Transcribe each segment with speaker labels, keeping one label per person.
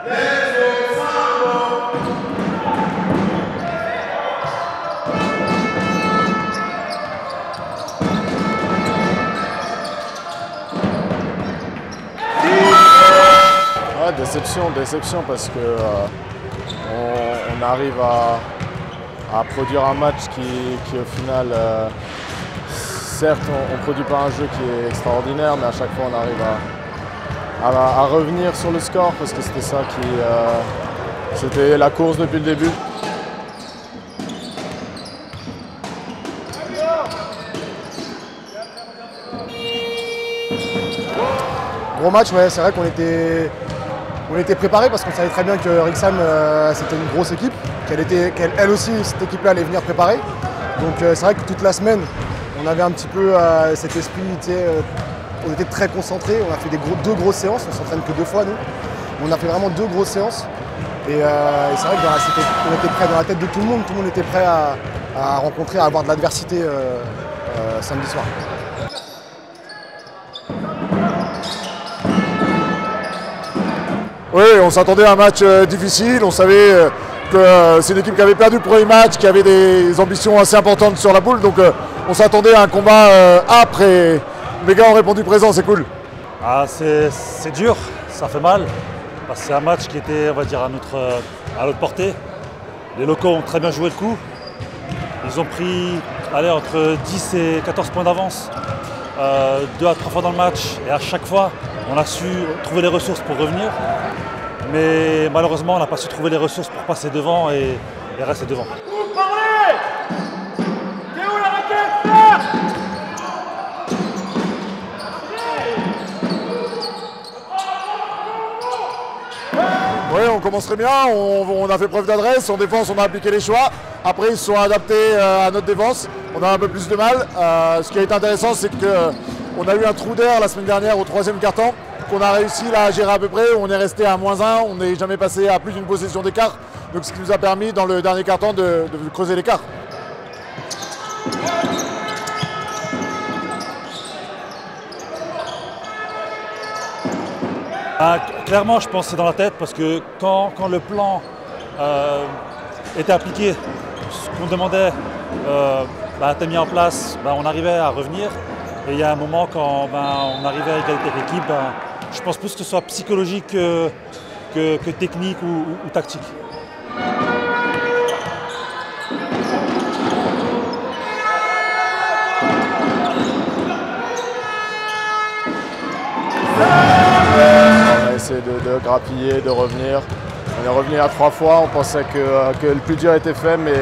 Speaker 1: Ouais, déception parce que on arrive à produire un match qui au final, certes on ne produit pas un jeu qui est extraordinaire, mais à chaque fois on arrive à revenir sur le score parce que c'était ça c'était la course depuis le début.
Speaker 2: Gros match, ouais, c'est vrai qu'on était préparés parce qu'on savait très bien que Rixheim c'était une grosse équipe, qu'elle aussi cette équipe-là allait venir préparer. Donc c'est vrai que toute la semaine on avait un petit peu cet esprit, on était très concentrés, on a fait deux grosses séances, on s'entraîne que 2 fois nous. On a fait vraiment 2 grosses séances et c'est vrai qu'on était prêts dans la tête de tout le monde était prêt à rencontrer, à avoir de l'adversité samedi soir.
Speaker 3: Oui, on s'attendait à un match difficile, on savait que c'est une équipe qui avait perdu le premier match, qui avait des ambitions assez importantes sur la boule, donc on s'attendait à un combat âpre et les gars ont répondu présent, c'est cool.
Speaker 4: Ah, c'est dur, ça fait mal, parce que c'est un match qui était, on va dire, à notre portée. Les locaux ont très bien joué le coup, ils ont pris entre 10 et 14 points d'avance 2 à 3 fois dans le match, et à chaque fois on a su trouver les ressources pour revenir. Mais malheureusement, on n'a pas su trouver les ressources pour passer devant et rester devant.
Speaker 3: Oui, on commence très bien, on a fait preuve d'adresse, en défense on a appliqué les choix. Après ils se sont adaptés à notre défense, on a un peu plus de mal. Ce qui a été intéressant, c'est qu'on a eu un trou d'air la semaine dernière au 3e quart-temps, qu'on a réussi là, à gérer à peu près. On est resté à -1, on n'est jamais passé à plus d'une possession d'écart. Donc ce qui nous a permis dans le dernier quart-temps de creuser l'écart.
Speaker 4: Clairement, je pense que c'est dans la tête parce que quand le plan était appliqué, ce qu'on demandait était mis en place, on arrivait à revenir. Et il y a un moment, quand on arrivait à égalité avec l'équipe, je pense plus que ce soit psychologique que technique ou tactique.
Speaker 1: On a essayé de grappiller, de revenir. On est revenu à 3 fois, on pensait que le plus dur était fait, mais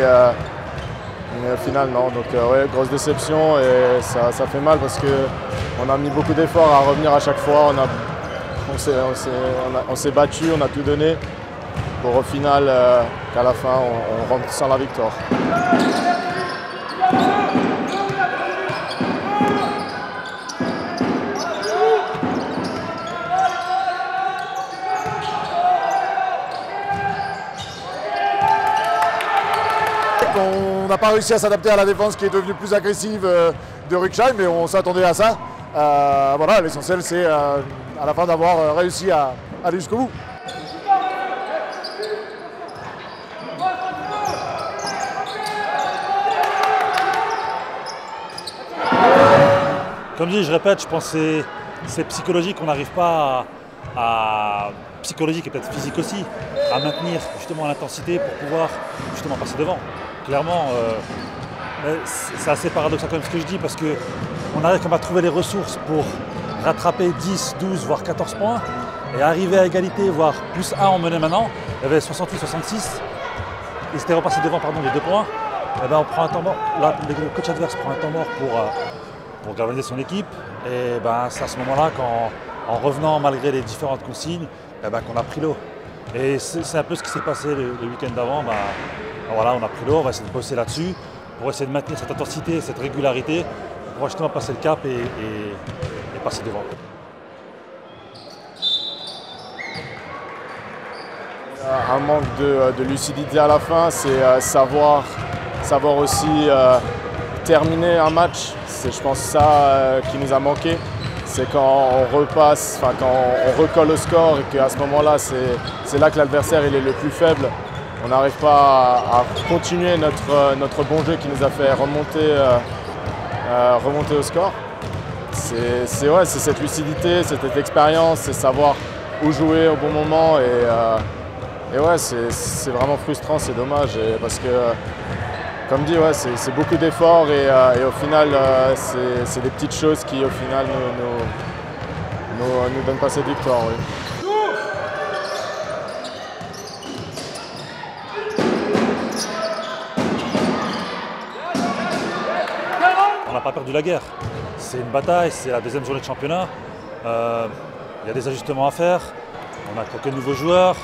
Speaker 1: au final non. Donc ouais, grosse déception et ça fait mal parce qu'on a mis beaucoup d'efforts à revenir à chaque fois. On s'est battu, on a tout donné pour au final qu'à la fin on rentre sans la victoire.
Speaker 3: On n'a pas réussi à s'adapter à la défense qui est devenue plus agressive de Rixheim, mais on s'attendait à ça. Voilà, l'essentiel c'est à la fin d'avoir réussi à aller jusqu'au bout.
Speaker 4: Comme dit, je répète, je pense que c'est psychologique, on n'arrive pas psychologique et peut-être physique aussi, à maintenir justement l'intensité pour pouvoir justement passer devant. Clairement, c'est assez paradoxal quand même ce que je dis parce qu'on arrive quand même à trouver les ressources pour rattraper 10, 12, voire 14 points et arriver à égalité, voire plus 1 on menait maintenant. Il y avait 68-66, il s'était repassé devant de 2 points. Et on prend un temps mort, là, le coach adverse prend un temps mort pour galvaniser son équipe. Et c'est à ce moment-là, en revenant malgré les différentes consignes, qu'on a pris l'eau. Et c'est un peu ce qui s'est passé le week-end d'avant. Voilà, on a pris l'eau, on va essayer de bosser là-dessus pour essayer de maintenir cette intensité, cette régularité, pour justement passer le cap et passer devant.
Speaker 1: Un manque de lucidité à la fin, c'est savoir aussi terminer un match. C'est je pense ça qui nous a manqué. c'est quand on repasse, quand on recolle au score et qu'à ce moment-là, c'est là que l'adversaire il est le plus faible. On n'arrive pas à continuer notre bon jeu qui nous a fait remonter au score. C'est cette lucidité, cette expérience, c'est savoir où jouer au bon moment et ouais, c'est vraiment frustrant, c'est dommage parce que comme dit, ouais, c'est beaucoup d'efforts et au final c'est des petites choses qui au final nous donnent pas cette victoire. Oui.
Speaker 4: On n'a pas perdu la guerre. C'est une bataille, c'est la deuxième journée de championnat. Il y a des ajustements à faire. On a quelques nouveaux joueurs.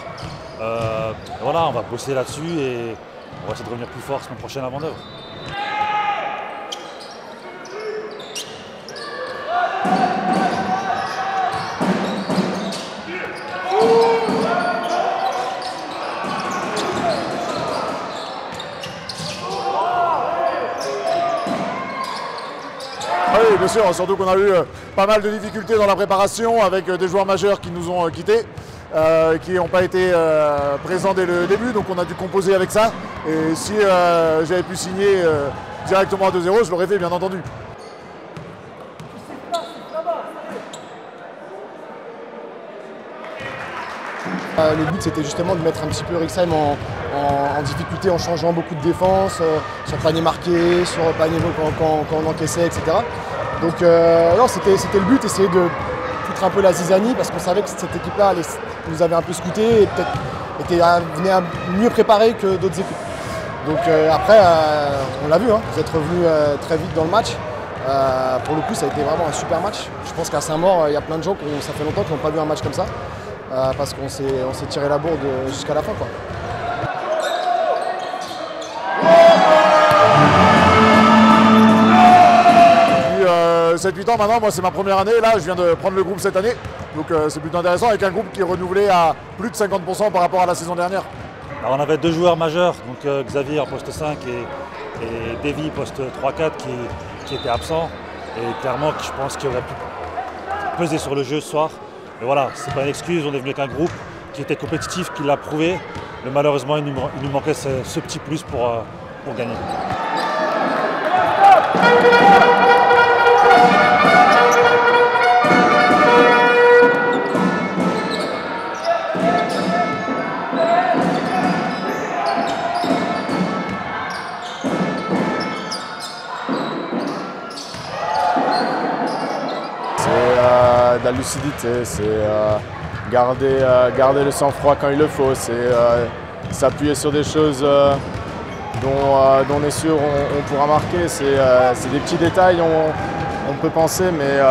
Speaker 4: Voilà, on va bosser là-dessus et on va essayer de revenir plus fort la semaine prochaine à Vendôme.
Speaker 3: Oui, bien sûr, surtout qu'on a eu pas mal de difficultés dans la préparation avec des joueurs majeurs qui nous ont quittés, qui n'ont pas été présents dès le début, donc on a dû composer avec ça. Et si j'avais pu signer directement à 2-0, je l'aurais fait, bien entendu.
Speaker 2: Le but c'était justement de mettre un petit peu Rixheim en difficulté en changeant beaucoup de défense, sur panier marqué, sur panier quand on encaissait, etc. Donc non, c'était le but, essayer de foutre un peu la zizanie parce qu'on savait que cette équipe-là nous avait un peu scouté et peut-être venait mieux préparée que d'autres équipes. Donc après, on l'a vu, hein, vous êtes revenus très vite dans le match. Pour le coup, ça a été vraiment un super match. Je pense qu'à Saint-Maur, il y a plein de gens ça fait longtemps qu'ils n'ont pas vu un match comme ça. Parce qu'on s'est tiré la bourre jusqu'à la fin, quoi.
Speaker 3: Depuis 7-8 ans maintenant, moi c'est ma première année, là je viens de prendre le groupe cette année, donc c'est plutôt intéressant avec un groupe qui est renouvelé à plus de 50% par rapport à la saison dernière.
Speaker 4: Alors on avait deux joueurs majeurs, donc Xavier en poste 5 et Davy poste 3-4 qui étaient absents et clairement je pense qu'il aurait pu peser sur le jeu ce soir. Mais voilà, c'est pas une excuse, on est venu avec un groupe qui était compétitif, qui l'a prouvé. Mais malheureusement, il nous manquait ce petit plus pour gagner.
Speaker 1: De la lucidité, c'est garder le sang-froid quand il le faut, c'est s'appuyer sur des choses dont on est sûr on pourra marquer. C'est des petits détails, on peut penser, mais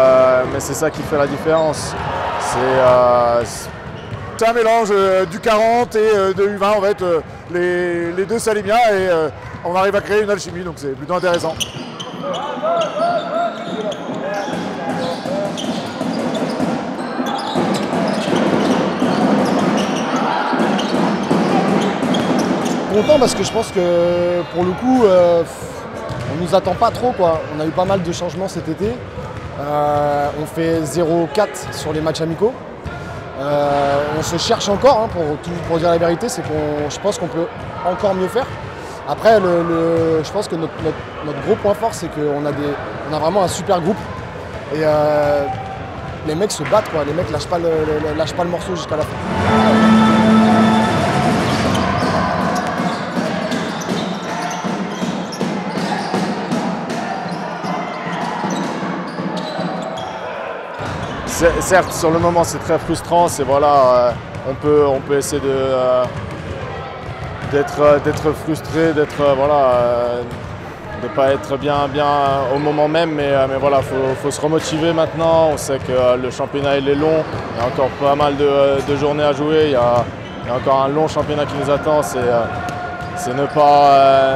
Speaker 1: c'est ça qui fait la différence.
Speaker 3: C'est un mélange du 40 et de U20, en fait, les deux s'allient bien et on arrive à créer une alchimie, donc c'est plutôt intéressant.
Speaker 2: Content parce que je pense que pour le coup on nous attend pas trop, quoi. On a eu pas mal de changements cet été. On fait 0-4 sur les matchs amicaux. On se cherche encore, hein, pour dire la vérité, c'est je pense qu'on peut encore mieux faire. Après je pense que notre gros point fort c'est qu'on a vraiment un super groupe et les mecs se battent, quoi. Les mecs lâchent pas le morceau jusqu'à la fin.
Speaker 1: Certes, sur le moment, c'est très frustrant. Voilà, on peut essayer d'être frustré, de pas être bien au moment même, mais voilà, faut se remotiver maintenant. On sait que le championnat il est long, il y a encore pas mal de journées à jouer. Il y a encore un long championnat qui nous attend. C'est ne pas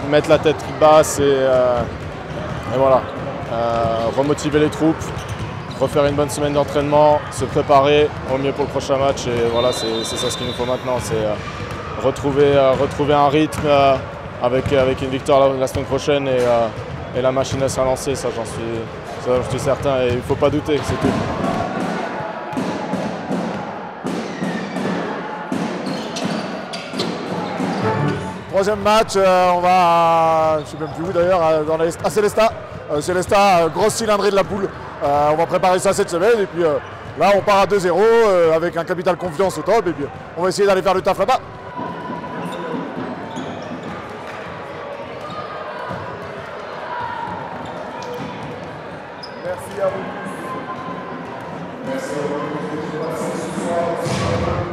Speaker 1: mettre la tête basse et voilà, remotiver les troupes. Refaire une bonne semaine d'entraînement, se préparer au mieux pour le prochain match et voilà, c'est ça ce qu'il nous faut maintenant, c'est retrouver un rythme avec une victoire la semaine prochaine et la machine sera lancée, ça j'en suis Ça, je suis certain, et il ne faut pas douter, c'est tout.
Speaker 3: Troisième match, on va à, je ne sais même plus où d'ailleurs, à Célestat. Célestat, grosse cylindrée de la poule. On va préparer ça cette semaine et puis là on part à 2-0 avec un capital confiance au top et puis on va essayer d'aller faire le taf là-bas.
Speaker 2: Merci à vous tous. Merci à vous tous.